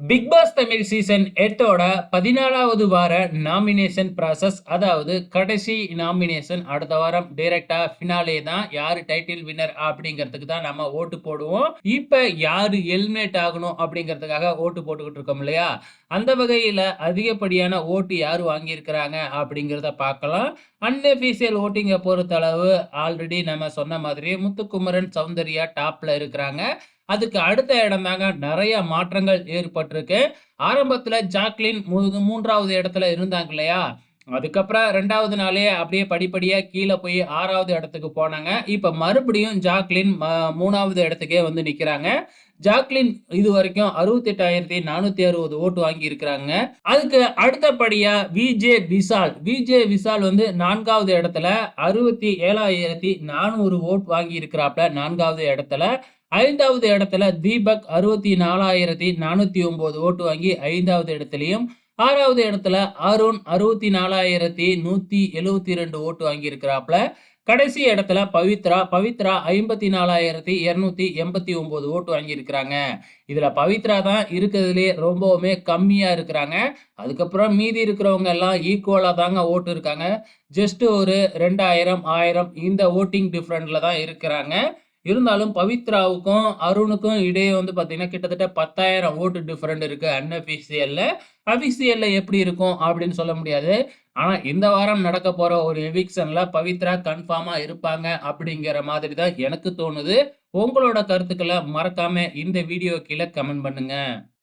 Big pass Tamil season 8ஓட 14வது வார nomination process. அதாவது கடைசி நாமினேஷன் அடுத்த வாரம் டைரக்டா ஃபினாலே தான். யாரு டைட்டில் வின்னர் அப்படிங்கிறதுக்கு தான் நம்ம ஓட்டு போடுவோம். இப்ப யாரு எலிமினேட் ஆகணும் அப்படிங்கிறதுக்காக ஓட்டு போட்டுக்கிட்டு இருக்கோம் இல்லையா? அந்த வகையில அதிகப்படியான ஓட்டு யாரு வாங்கியிருக்கிறாங்க அப்படிங்கிறத பார்க்கலாம். அன்அஃபிஷியல் ஓட்டிங்க பொறுத்தளவு ஆல்ரெடி நம்ம சொன்ன மாதிரி முத்துக்குமரன், சௌந்தர்யா டாப்ல இருக்கிறாங்க. அதுக்கு அடுத்த இடம் தாங்க நிறைய மாற்றங்கள் ஏற்பட்டிருக்கு. ஆரம்பத்துல ஜாக்லின் 3வது இடத்துல இருந்தாங்க இல்லையா? அதுக்கப்புறம் 2வது நாளே அப்படியே படிப்படியா கீழ போய் 6வது இடத்துக்கு போனாங்க. இப்ப மறுபடியும் ஜாக்லின் 3வது இடத்துக்கே வந்து நிக்கிறாங்க. ஜாக்லின் இதுவரைக்கும் 68,460 ஓட்டு வாங்கி இருக்கிறாங்க. அதுக்கு அடுத்தபடியா விஜே விஷால் வந்து 4வது இடத்துல 67,400 ஓட் வாங்கி இருக்கிறாப்ல 4வது இடத்துல. 5வது இடத்துல தீபக் 64,409 ஓட்டு வாங்கி 5வது இடத்திலையும். 6வது இடத்துல அருண் 64,172 ஓட்டு வாங்கி இருக்கிறாப்ல. கடைசி இடத்துல பவித்ரா 54,289 ஓட்டு வாங்கி இருக்கிறாங்க. இதுல பவித்ரா தான் இருக்கிறதுலயே ரொம்பவுமே கம்மியா இருக்கிறாங்க. அதுக்கப்புறம் மீதி இருக்கிறவங்க எல்லாம் ஈக்குவலா தாங்க ஓட்டு இருக்காங்க. ஜஸ்ட் ஒரு 2000, 1000 இந்த ஓட்டிங் டிஃபரன்ட்ல தான் இருக்கிறாங்க. இருந்தாலும் பவித்ராவுக்கும் அருணுக்கும் இடையே வந்து பாத்தீங்கன்னா கிட்டத்தட்ட 10,000 ஓட்டு டிஃபரெண்ட் இருக்கு அன்அஃபிஷியல்ல. அபிஷியல்ல எப்படி இருக்கும் அப்படின்னு சொல்ல முடியாது. ஆனா இந்த வாரம் நடக்க போற ஒரு எவிக்ஷன்ல பவித்ரா கன்ஃபார்மா இருப்பாங்க அப்படிங்கிற மாதிரி தான் எனக்கு தோணுது. உங்களோட கருத்துக்களை மறக்காம இந்த வீடியோ கீழே கமெண்ட் பண்ணுங்க.